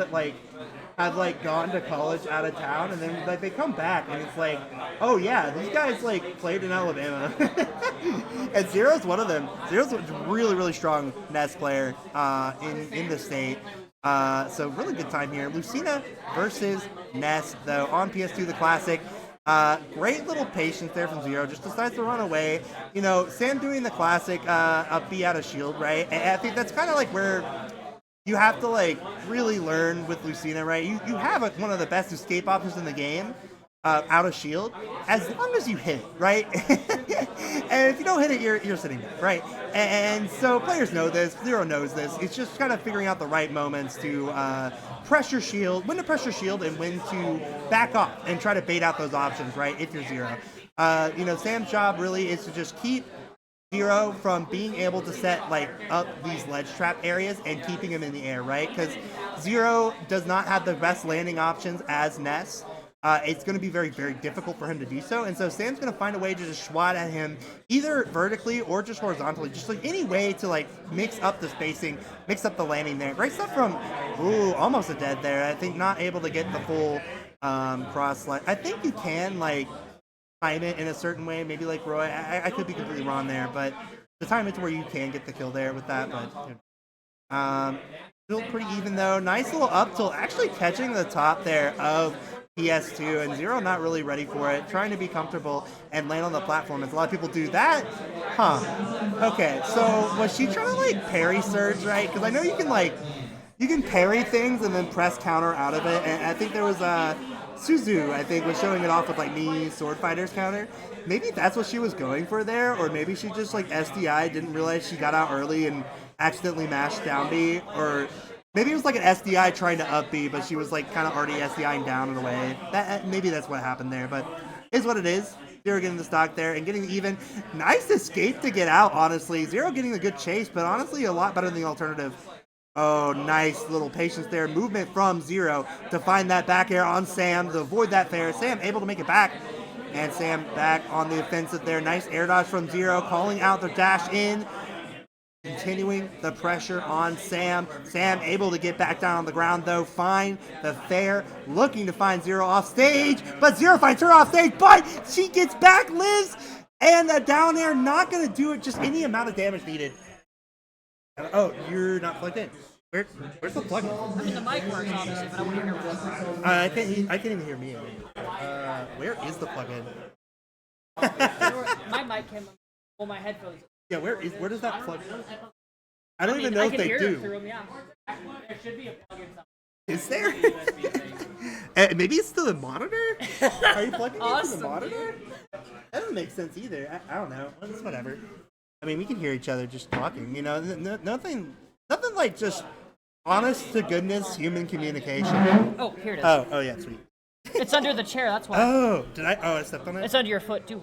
that like have like gone to college out of town, and then like they come back, and it's like, oh yeah, these guys like played in Alabama, and Xero's one of them. Xero's a really really strong Ness player in the state. So really good time here. Lucina versus Ness though on PS2 the classic. Great little patience there from Xero. Just decides to run away. You know, Sam doing the classic up B out of shield, right? And I think that's kind of like where you have to like really learn with Lucina, right? You have one of the best escape options in the game, out of shield, as long as you hit it, right? And if you don't hit it, you're sitting there, right? And so players know this. Xero knows this. It's just kind of figuring out the right moments to pressure shield, when to pressure shield, and when to back off and try to bait out those options, right? If you're Xero, you know, Sam's job really is to just keep Xero from being able to set like up these ledge trap areas and keeping him in the air, right? Because Xero does not have the best landing options as Ness. It's going to be very, very difficult for him to do so, and so Sam's going to find a way to just swat at him either vertically or just horizontally, just like any way to like mix up the spacing, mix up the landing there. Great stuff from, ooh, almost a dead there. I think not able to get the full cross line. I think you can like time it in a certain way, maybe like Roy. I could be completely wrong there, but the time it to where you can get the kill there with that. But still pretty even though. Nice little up tilt, actually catching the top there of PS2, and Xero not really ready for it, trying to be comfortable and land on the platform as a lot of people do that. Huh. Okay, so was she trying to like parry surge, right? Because I know you can parry things and then press counter out of it, and I think there was Suzu, I think, was showing it off with like knee sword fighters counter. Maybe that's what she was going for there, or maybe she just like SDI, didn't realize she got out early and accidentally mashed down B, or maybe it was like an SDI trying to up B, but she was like kind of already SDIing down in a way. Maybe that's what happened there, but is what it is. Xero getting the stock there and getting even. Nice escape to get out, honestly. Xero getting a good chase, but honestly a lot better than the alternative. Oh, nice little patience there. Movement from Xero to find that back air on Sam to avoid that fair. Sam able to make it back. And Sam back on the offensive there. Nice air dodge from Xero, calling out the dash in. Continuing the pressure on Sam. Sam able to get back down on the ground though. Find the fair. Looking to find Xero off stage. But Xero finds her off stage. But she gets back, lives. And a down air not going to do it. Just any amount of damage needed. Oh, you're not plugged in. Where's the plug-in? I mean, the mic works, obviously, but I want to hear what I can't even hear me. Where is the plug-in? my mic came. Well, my headphones. Yeah, where does that plug? I don't even know if they do. Through them, yeah. There should be a plug-in somewhere. Is there? Maybe it's to the monitor? Are you plugging it to the monitor? That doesn't make sense either. I don't know. It's whatever. I mean, we can hear each other just talking, you know. Nothing like just honest to goodness human communication. Oh, here it is. Oh yeah, sweet. It's under the chair. That's why. Oh, did I? Oh, I stepped on it. It's under your foot too.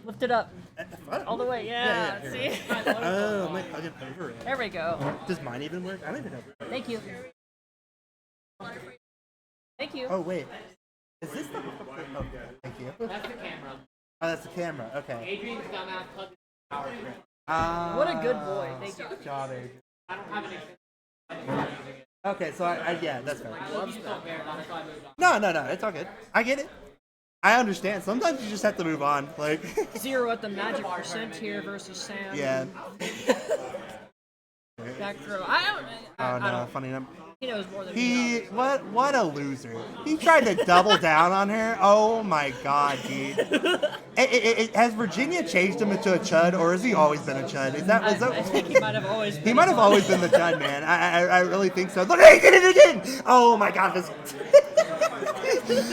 Lift it up. All the way. Yeah. See. Oh, I'm like hugging over it. There we go. Does mine even work? I don't even know. Thank you. Thank you. Oh wait, is this the? Oh, thank you. That's the camera. Oh, that's the camera. Okay. Adrian's dumbass plugged in the power strip. What a good boy. Thank you. Good job, Adrian. I don't have any. Okay, so yeah, that's fair. Well, you felt fair, that's why I moved on. No, it's all good. I get it. I understand. Sometimes you just have to move on. Like Xero at the magic percent here versus Sam. yeah. Back throw. Oh no, funny enough. He knows more than me. What a loser. He tried to double down on her. Oh my god, dude. Has Virginia changed him into a chud, or has he always been a chud? I think he might have always been. He might have always been the chud, man. I really think so. Look, he did it again! Oh my god, this.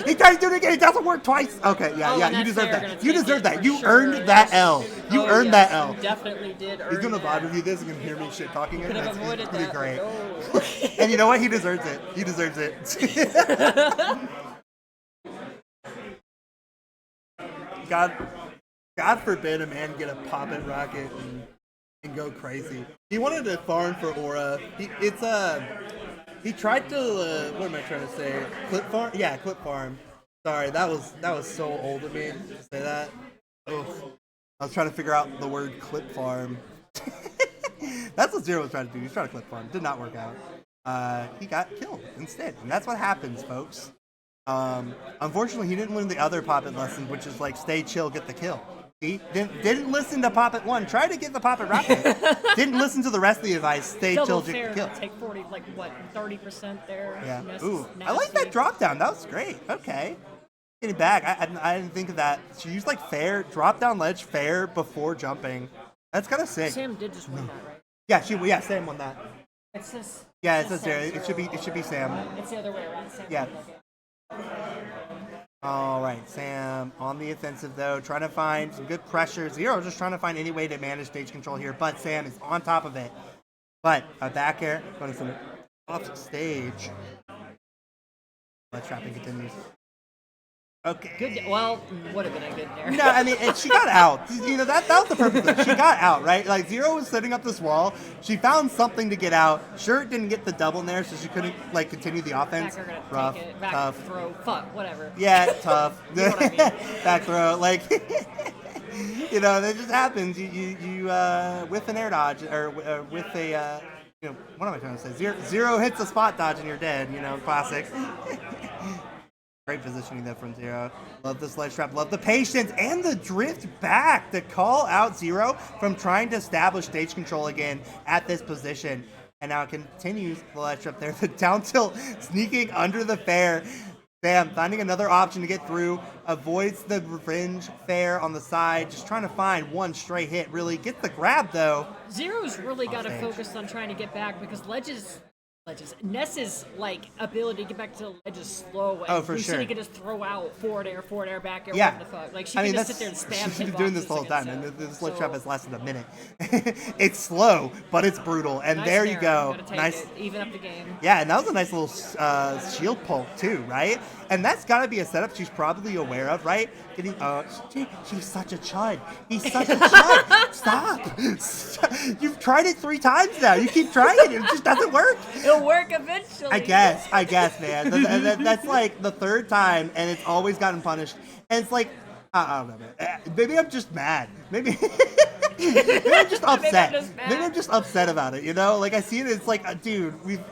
He tried to do it again. It doesn't work twice. Okay, yeah. You deserve that. You deserve that. You earned that L. You earned that L. You definitely did. He's gonna vibe review this. He's gonna hear me shit talking. Could have avoided it's gonna be great. No. And you know what? He deserves it. He deserves it. God forbid a man get a pop-it rocket and go crazy. He wanted to farm for Aura. He tried to what am I trying to say? Clip farm? Yeah, clip farm. Sorry, that was so old of me to say that. Ugh. I was trying to figure out the word clip farm. That's what Xero was trying to do. He was trying to clip farm. Did not work out. he got killed instead. And that's what happens, folks. Unfortunately, he didn't learn the other Poppet lesson, which is like stay chill, get the kill. He didn't listen to Poppet 1. Try to get the Poppet Rocket. Didn't listen to the rest of the advice. Stay chill, get the kill. Take 40, like what, 30% there. Yeah. Ness Ooh, is I like that drop down. That was great. Okay. Getting back. I didn't think of that. She used like fair, drop down ledge, fair before jumping. That's kind of sick. Sam did just win that, right? Yeah, Sam won that. It says. Yeah, it says there. It should be Sam. It's the other way around. Sam Yeah. won that game. All right, Sam on the offensive though, trying to find some good pressure. Xero just trying to find any way to manage stage control here, but Sam is on top of it. But a back air going from off stage. Let's trapping continues. Okay. Good. Well, would have been a good dare. No, I mean, she got out. You know, that was the purpose of it. She got out, right? Like, Xero was setting up this wall. She found something to get out. Sure, it didn't get the double there, so she couldn't, like, continue the offense. Backer gonna Rough, take it. Back tough. throw. Fuck. Whatever. Yeah, tough. You know what I mean. Back throw. Like, you know, that just happens. You with an air dodge, or with a, you know, what am I trying to say? Xero hits a spot dodge and you're dead, you know, classic. Great positioning there from Xero. Love the sledge trap. Love the patience and the drift back to call out Xero from trying to establish stage control again at this position. And now it continues the ledge trap there. The down tilt sneaking under the fair. Sam finding another option to get through. Avoids the revenge fair on the side. Just trying to find one straight hit. Really gets the grab though. Zero's really got to focus on trying to get back because ledges. Ness's like ability to get back to the ledge is slow. And for Lucina sure. can just throw out forward air, back air. Yeah. What the fuck? Like she can just sit there and spam. She's been doing this the whole time, hitboxes and against this ledge trap has lasted a minute. It's slow, but it's brutal, and nice there you there. go. Gotta take Nice. it. Even up the game. Yeah, and that was a nice little shield poke too, right? And that's got to be a setup she's probably aware of, right? Getting, she's such a chud. He's such a chud. Stop. You've tried it 3 times now. You keep trying it. It just doesn't work. It'll work eventually. I guess, man. That's like the 3rd time, and it's always gotten punished. And it's like, I don't know, man. Maybe I'm just mad. Maybe I'm just upset. Maybe I'm just upset about it, you know? Like, I see it, it's like, dude, we've...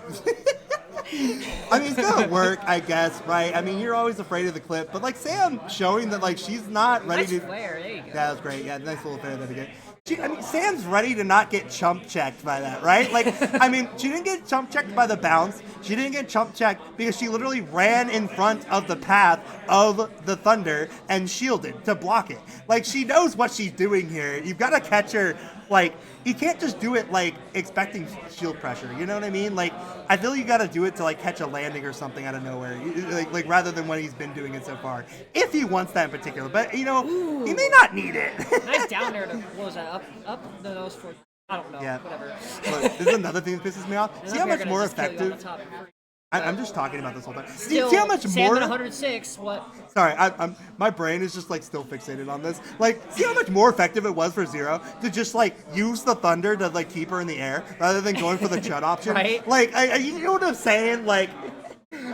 I mean, it's gonna work, I guess, right? I mean, you're always afraid of the clip, but like Sam showing that like she's not ready to. Flare. There you go. Yeah, that was great. Yeah, nice little flare there again. I mean, Sam's ready to not get chump checked by that, right? Like, I mean, she didn't get chump checked by the bounce. She didn't get chump checked because she literally ran in front of the path of the thunder and shielded to block it. Like, she knows what she's doing here. You've got to catch her. Like, you can't just do it like expecting shield pressure. You know what I mean? Like, I feel you got to do it to like catch a landing or something out of nowhere. Like rather than what he's been doing it so far. If he wants that in particular, but you know, he may not need it. Nice down there to what was that? Up the nose for. I don't know. Yeah. Whatever. Look, this is another thing that pisses me off. See how much more effective. I'm just talking about this whole time. Still, See how much Sam more. at 106. What? Sorry, my brain is just like still fixated on this. Like, see how much more effective it was for Xero to just like use the thunder to like keep her in the air rather than going for the chud option. Right? Like, you know what I'm saying? Like,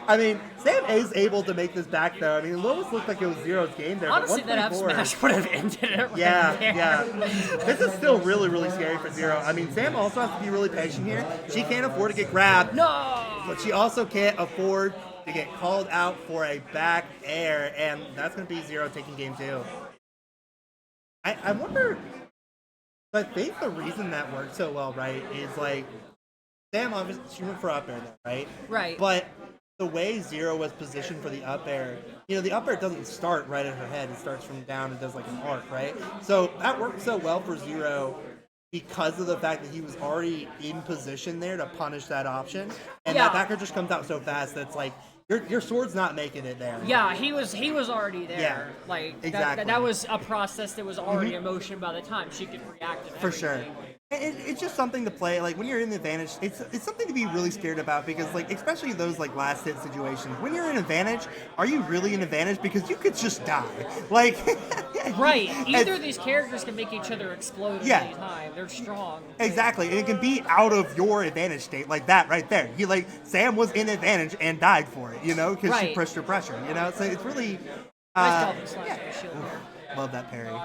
I mean, Sam is able to make this back though. I mean, it almost looked like it was Xero's game there. Honestly, but that up smash would have ended it. Right there. Yeah. This is still really, really scary for Xero. I mean, Sam also has to be really patient here. She can't afford to get grabbed. No. But she also can't afford to get called out for a back air, and that's going to be Xero taking game 2. I wonder, I think the reason that worked so well, right, is like, Sam obviously, she went for up air there, right? Right. But the way Xero was positioned for the up air, you know, the up air doesn't start right at her head. It starts from down and does like an arc, right? So that worked so well for Xero because of the fact that he was already in position there to punish that option. And that backer just comes out so fast that it's like, your sword's not making it there. Yeah, he was already there. Yeah, like exactly. that was a process that was already in motion by the time she could react. For sure. It's just something to play. Like when you're in the advantage, it's something to be really scared about because, like, especially those like last hit situations. When you're in advantage, are you really in advantage? Because you could just die. Like, right. Either of these characters can make each other explode at any time. They're strong. Exactly, and it can be out of your advantage state, like that right there. You like Sam was in advantage and died for it, you know, because she pushed her pressure. You know, so it's really. Nice shield. Love that parry.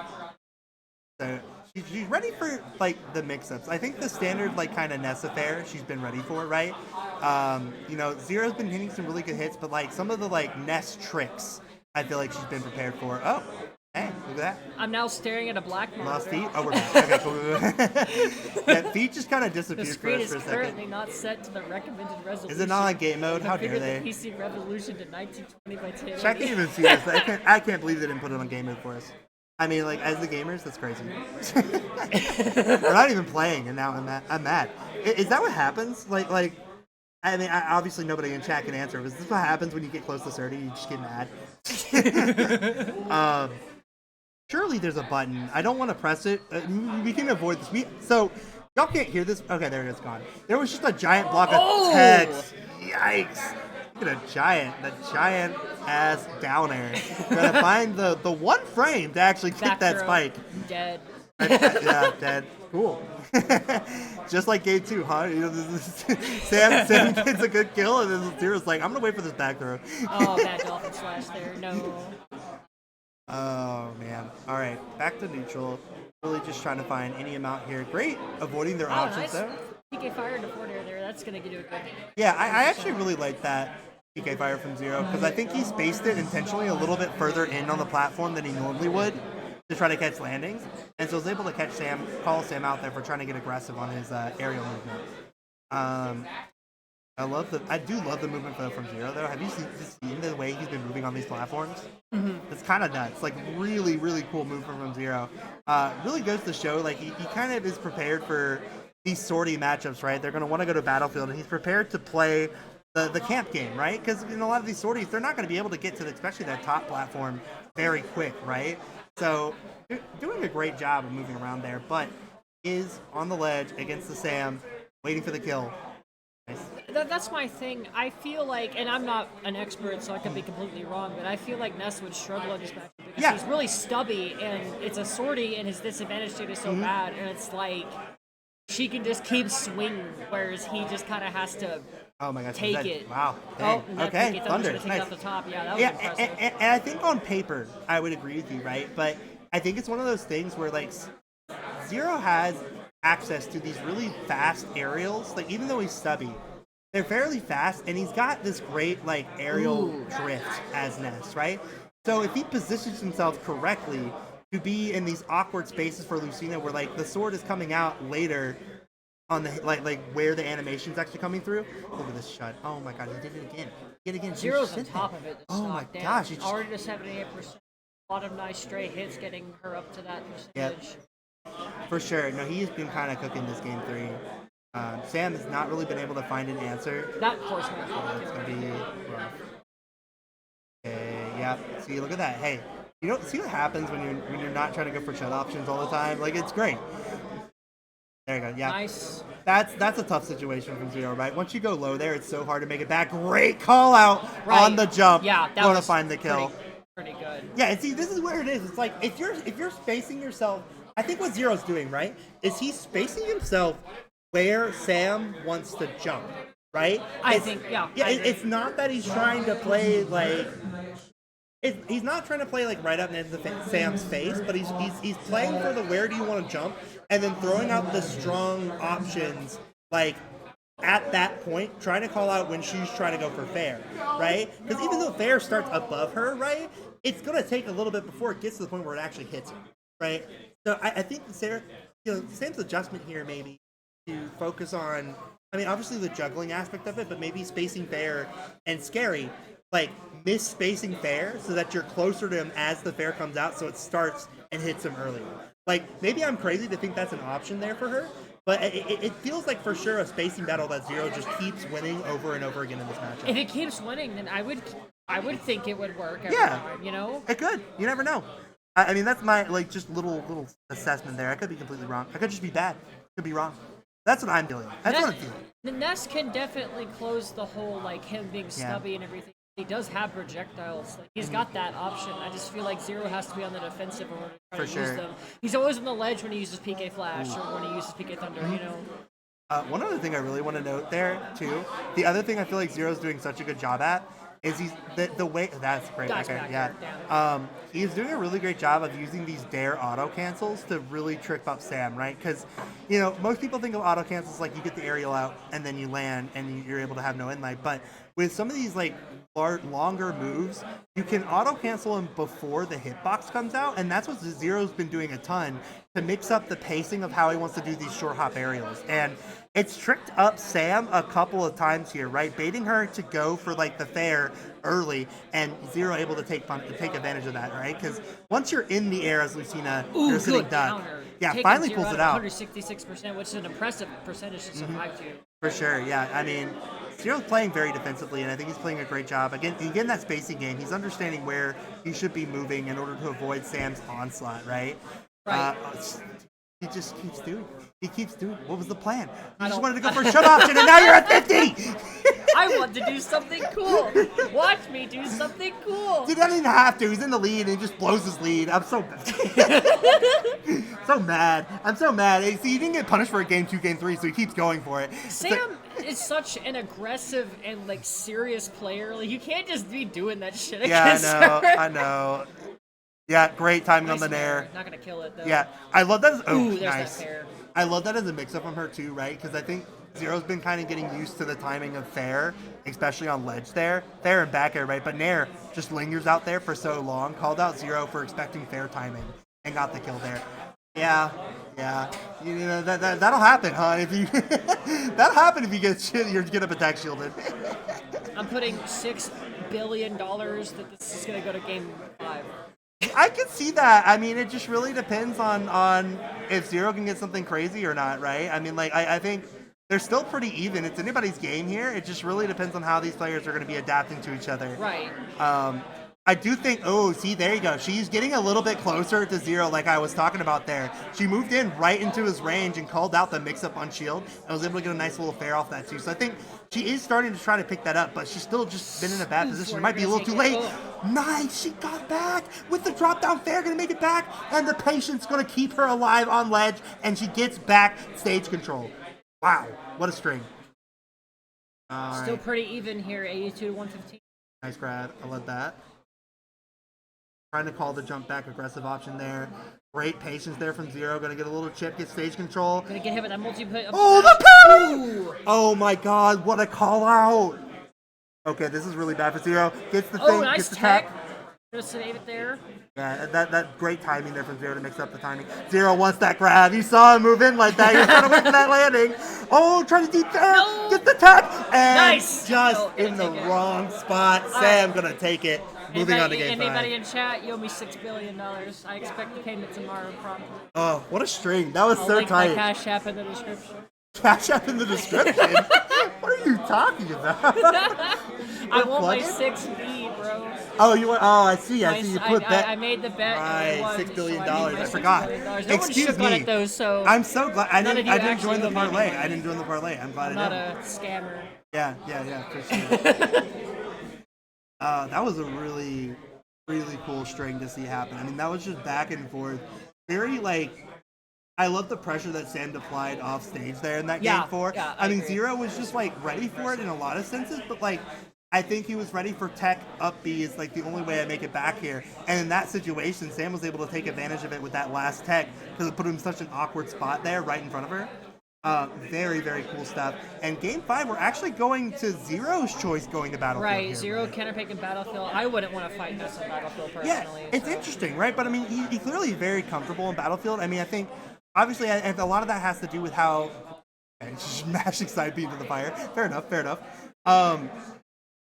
So she's ready for like the mix-ups. I think the standard like kind of Ness affair she's been ready for, right? Zero's been hitting some really good hits, but like some of the like Ness tricks, I feel like she's been prepared for. Oh, hey, look at that. I'm now staring at a black monitor. Lost feet? Oh, we're back. Okay, cool. Yeah, feet just kind of The disappeared for screen us is for a currently second. not set to the recommended resolution. Is it not on game mode? How dare Configure they? the PC Revolution to 1920 by 1080. I can't even see this. I can't believe they didn't put it on game mode for us. I mean, like, as the gamers, that's crazy. We're not even playing, and now I'm mad. Is that what happens? I mean, obviously nobody in chat can answer. Is this what happens when you get close to 30? You just get mad? Surely there's a button. I don't want to press it. We can avoid this. So, y'all can't hear this? Okay, there it is, gone. There was just a giant block of text. Yikes. Look at the giant ass down air. We're gonna find the one frame to actually kick Back that throw. spike. Dead. Yeah, dead. Cool. Just like game 2, huh? Sam gets a good kill, and then Zero's like, I'm gonna wait for this back throw. Oh, bad dolphin slash there. No. Oh man. All right, back to neutral. Really just trying to find any amount here. Great, avoiding their options nice. there. PK fire into forward air there. That's gonna get you a good. Yeah, I actually really like that PK fire from Zero because I think he spaced it intentionally a little bit further in on the platform than he normally would to try to catch landings, and so was able to catch Sam, call Sam out there for trying to get aggressive on his aerial movement. I do love the movement from Xero though. Have you seen the way he's been moving on these platforms? Mm-hmm. It's kind of nuts. Like really, really cool movement from Xero. Really goes to show like he kind of is prepared for these sortie matchups, right? They're going to want to go to Battlefield, and he's prepared to play the camp game, right? Because in a lot of these sorties, they're not going to be able to get to especially that top platform very quick, right? So doing a great job of moving around there, but is on the ledge against the Sam, waiting for the kill. Nice. That's my thing. I feel like, and I'm not an expert, so I could be completely wrong, but I feel like Ness would struggle in this match because he's really stubby, and it's a sortie, and his disadvantage state is so bad, and it's like she can just keep swinging, whereas he just kind of has to take it. Wow. Dang. Oh, okay. Thunder. Take Nice. it off the top. Yeah, that was impressive. And I think on paper, I would agree with you, right? But I think it's one of those things where, like, Zero has access to these really fast aerials. Like, even though he's stubby, they're fairly fast, and he's got this great, like, aerial drift as Ness, right? So if he positions himself correctly to be in these awkward spaces for Lucina where, like, the sword is coming out later on the like where the animation's actually coming through. Look at this shot. Oh my god, he did it again. He did it again. Zero's on top of it. Oh my down. gosh. Just... Already to 78%. A lot of nice stray hits getting her up to that percentage. Yep. For sure. No, he's been kind of cooking this game 3. Sam has not really been able to find an answer. That course match. It's going to be rough. Okay, yeah. See, look at that. Hey, you don't see what happens when you're not trying to go for shut options all the time? Like, it's great. There you go. Yeah. Nice. That's a tough situation from Xero, right? Once you go low there, it's so hard to make it back. Great call out on the jump. Yeah, that going was to find the kill. Pretty good. Yeah, and see, this is where it is. It's like if you're spacing yourself, I think what Zero's doing, right, is he's spacing himself where Sam wants to jump, right? It's not that he's trying to play like. He's not trying to play like right up into Sam's face, but he's playing for the where do you want to jump, and then throwing out the strong options like at that point, trying to call out when she's trying to go for fair, right? Because even though fair starts above her, right, it's gonna take a little bit before it gets to the point where it actually hits her, right? So I think Sam's adjustment here maybe to focus on, I mean, obviously the juggling aspect of it, but maybe spacing fair and scary. Like, miss spacing fair so that you're closer to him as the fair comes out so it starts and hits him earlier. Like, maybe I'm crazy to think that's an option there for her, but it feels like for sure a spacing battle that Xero just keeps winning over and over again in this matchup. If it keeps winning, then I would think it would work every time, you know? It could. You never know. I mean, that's my, like, just little assessment there. I could be completely wrong. I could just be bad. Could be wrong. That's what I'm feeling. That's what I'm feeling. The Ness can definitely close the whole, like, him being stubby and everything. He does have projectiles. Like, he's got that option. I just feel like Xero has to be on the defensive in order to try to use them. He's always on the ledge when he uses PK Flash or when he uses PK Thunder, you know? One other thing I really want to note there, too, the other thing I feel like Zero's doing such a good job at is the way that's great. Guy's Okay, back yeah. there, damn He's doing a really great job of using these dare auto cancels to really trip up Sam, right? Because most people think of auto cancels like you get the aerial out and then you land and you're able to have no inlight, but with some of these like longer moves, you can auto cancel them before the hitbox comes out, and that's what Zero's been doing a ton to mix up the pacing of how he wants to do these short hop aerials. And it's tricked up Sam a couple of times here, right? Baiting her to go for like the fair early, and Zero able to take advantage of that, right? Because once you're in the air as Lucina, Ooh, you're sitting good duck. counter. Yeah, Taking finally Zero pulls it at out. 166%, which is an impressive percentage to survive to. For sure, yeah. I mean, Zero's playing very defensively, and I think he's playing a great job. Again, that spacing game, he's understanding where he should be moving in order to avoid Sam's onslaught, right? Right. He just keeps doing it. He keeps doing it. What was the plan? You just don't- wanted to go for a shut option, and now you're at 50! I want to do something cool. Watch me do something cool. He doesn't even have to. He's in the lead, and he just blows his lead. I'm so so mad. I'm so mad. See, he didn't get punished for a game 2, game 3, so he keeps going for it. Sam is such an aggressive and like serious player. Like you can't just be doing that shit against her. I know. Yeah, great timing Nice on the nair. Not gonna kill it though. Yeah, I love that. Ooh, there's nice. that fair. I love that as a mix-up from her too, right? Because I think Zero's been kind of getting used to the timing of fair, especially on ledge there. Fair and back air, right? But nair just lingers out there for so long. Called out Zero for expecting fair timing and got the kill there. Yeah. That'll happen, huh? If you that'll happen if you get up attack shielded. I'm putting $6 billion that this is gonna go to game 5. I can see that. I mean, it just really depends on if Zero can get something crazy or not, right? I mean, like, I think they're still pretty even. It's anybody's game here. It just really depends on how these players are going to be adapting to each other. Right. I do think, see, there you go. She's getting a little bit closer to Zero like I was talking about there. She moved in right into his range and called out the mix-up on shield and was able to get a nice little fair off that too. So I think she is starting to try to pick that up, but she's still just been in a bad position. It might be a little too late. Nice, she got back with the drop-down fair, going to make it back, and the patience going to keep her alive on ledge, and she gets back stage control. Wow, what a string. Still pretty even here, 82 to 115. Nice grab. I love that. Trying to call the jump back aggressive option there. Great patience there from Zero. Going to get a little chip, get stage control. Gonna get hit with that multi-put. Oh, the parry! Oh my god, what a call out. Okay, this is really bad for Zero. Gets the thing, nice gets the tech. tap. Gonna save it there. Yeah, that great timing there from Zero to mix up the timing. Zero wants that grab. You saw him move in like that. You're trying to wait for that landing. Oh, trying to deep there. No. Get the tap. And Nice. just No, in the take it. wrong spot. Sam gonna take it. Moving on to game 5. Anybody in chat, you owe me $6 billion. I expect the payment tomorrow promptly. Oh, what a string. That was I'll so link my tight. Cash App in the description. Cash App in the description? What are you talking about? I want my plug it? 6 B, bro. Oh, you want? Oh, I see. I see. You put I that. made the bet. Right, and I won, $6 billion. So I, I forgot. No Excuse one shook on me. it though, so I'm so glad. I None didn't. of you I didn't actually join the owe me any parlay. money. I didn't join the parlay. I'm glad I'm I not didn't. a scammer. Yeah, for sure. That was a really, really cool string to see happen. I mean, that was just back and forth. Very like. I love the pressure that Sam applied off stage there in that game 4. Yeah, I mean, agree. Zero was just like ready for it in a lot of senses, but like I think he was ready for tech up B is like the only way I make it back here. And in that situation, Sam was able to take advantage of it with that last tech because it put him in such an awkward spot there right in front of her. Very, very cool stuff. And game 5, we're actually going to Zero's choice going to Battlefield. Right, here, Zero right? counterpick in Battlefield. I wouldn't want to fight Ness in Battlefield personally. Yeah, it's interesting, right? But I mean, he's clearly very comfortable in Battlefield. I mean, I think obviously a lot of that has to do with how just mashing side B into the fire. Fair enough.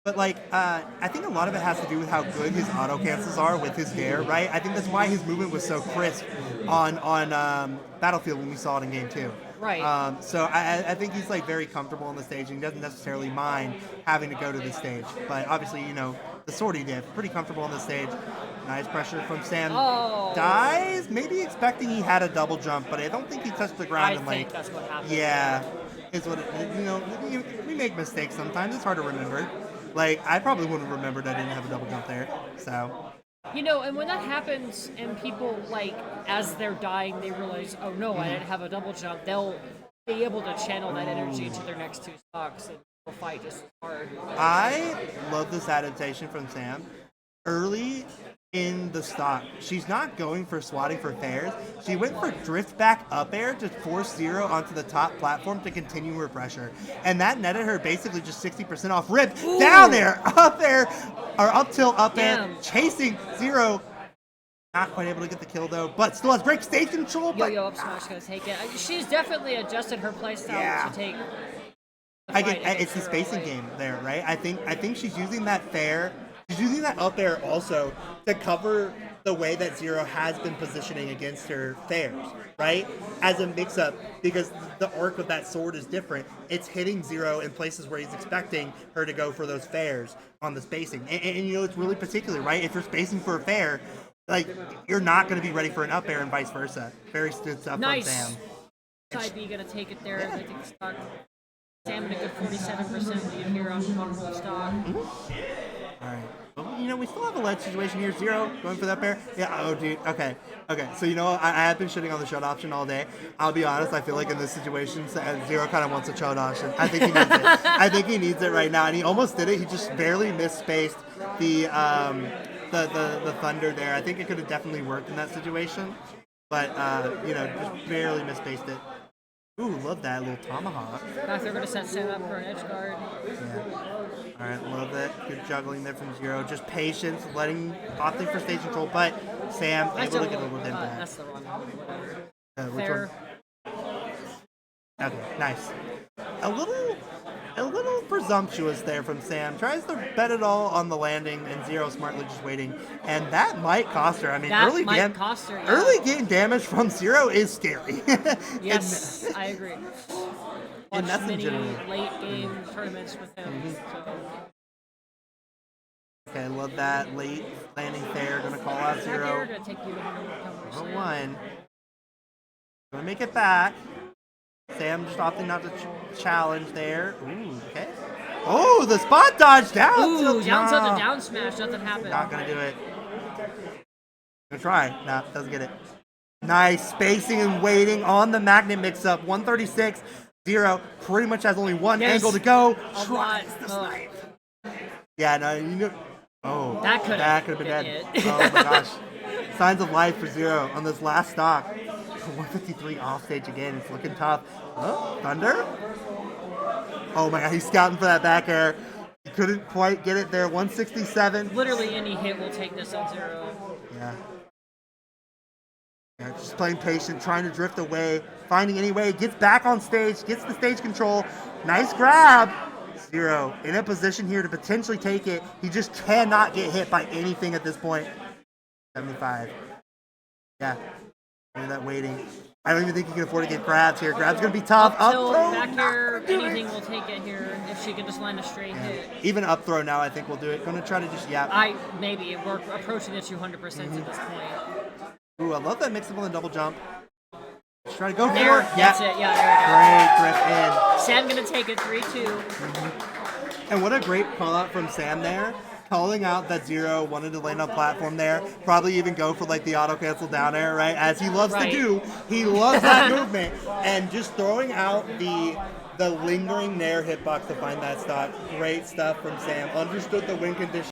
But like, I think a lot of it has to do with how good his auto cancels are with his dare, right? I think that's why his movement was so crisp on Battlefield when we saw it in game 2. Right. So I think he's like very comfortable on the stage and he doesn't necessarily mind having to go to this stage. But obviously, the sword he did, pretty comfortable on the stage. Nice pressure from Sam. Oh. Dies, maybe expecting he had a double jump, but I don't think he touched the ground. I and think that's what happened. Yeah, is what it, we make mistakes sometimes. It's hard to remember. Like I probably wouldn't have remembered I didn't have a double jump there. So. And when that happens and people, like, as they're dying, they realize, oh no, I didn't have a double jump, they'll be able to channel that energy to their next 2 stocks. And fight just as hard. I love this adaptation from Sam. Early in the stock, she's not going for swatting for fairs. She went for drift back up air to force Xero onto the top platform to continue her pressure. And that netted her basically just 60% off rip. Ooh. Down air, up air, or up tilt, up air, Damn. chasing Xero. Not quite able to get the kill though, but still has great stage control. But Yo-yo up smash gonna take it. She's definitely adjusted her playstyle to take. It's the spacing game there, right? I think she's using that fair. She's using that up air also to cover the way that Xero has been positioning against her fairs, right? As a mix-up, because the arc of that sword is different. It's hitting Xero in places where he's expecting her to go for those fairs on the spacing. And you know, it's really particular, right? If you're spacing for a fair, like, you're not going to be ready for an up air and vice versa. Very good stuff from Sam. Side B gonna take it there. Yeah. I think stock. Sam in a good 47% lead here on whole stock. All right. Well, you know, we still have a ledge situation here. Xero going for that pair. Yeah. Oh, dude. Okay. So, you know, I have been shitting on the shut option all day. I'll be honest. I feel like in this situation, Xero kind of wants a shut option. I think he needs it. I think he needs it right now, and he almost did it. He just barely misspaced the thunder there. I think it could have definitely worked in that situation, but you know, just barely misspaced it. Ooh, love that little tomahawk. Back there, gonna set Sam up for an edge guard. Yeah. All right, love that. Good juggling there from Xero. Just patience, opting for stage control, but Sam able to get a little bit back. That's the wrong one. Whatever. Which Fair. one? Okay, nice. A little presumptuous there from Sam. Tries to bet it all on the landing, and Xero smartly just waiting. And that might cost her. I mean, early game damage from Xero is scary. Yes, I agree. And that's many legitimate. late game tournaments with him. So. Okay, love that. Late landing there. Gonna call out Xero. Gonna take you to 101. Gonna make it back. Sam just opting not to challenge there. Ooh, okay. Oh, the spot dodge down. Ooh, down tilt to down smash. Nothing happened. Not gonna do it. Gonna try. Nah, doesn't get it. Nice spacing and waiting on the magnet mix-up. 136. Xero pretty much has only one angle to go. Tries the snipe. Yeah, no, you know. Oh, that could have been dead. Oh my gosh. Signs of life for Xero on this last stock. 153 off stage again. It's looking tough. Oh, Thunder? Oh my god, he's scouting for that back air. He couldn't quite get it there. 167. Literally any hit will take this on Xero. Yeah. Yeah, just playing patient, trying to drift away, finding any way, gets back on stage, gets the stage control. Nice grab. Xero in a position here to potentially take it. He just cannot get hit by anything at this point. 75. Yeah. Look at that waiting. I don't even think he can afford to get grabs here. Grab's going to be tough. Up throw. Back here, anything will take it here if she can just land a straight hit. Even up throw now, I think we'll do it. Going to try to just yap. Maybe. We're approaching the 200% at this point. Ooh, I love that mix up on the double jump. Just try to go for there, it. That's it. Yeah, there we go. Great drift in. Sam going to take it 3-2. And what a great call out from Sam there. Calling out that Xero wanted to land on platform there. Probably even go for like the auto cancel down air, right? As he loves to do. He loves that movement. And just throwing out the lingering nair hitbox to find that stock. Great stuff from Sam. Understood the win condition.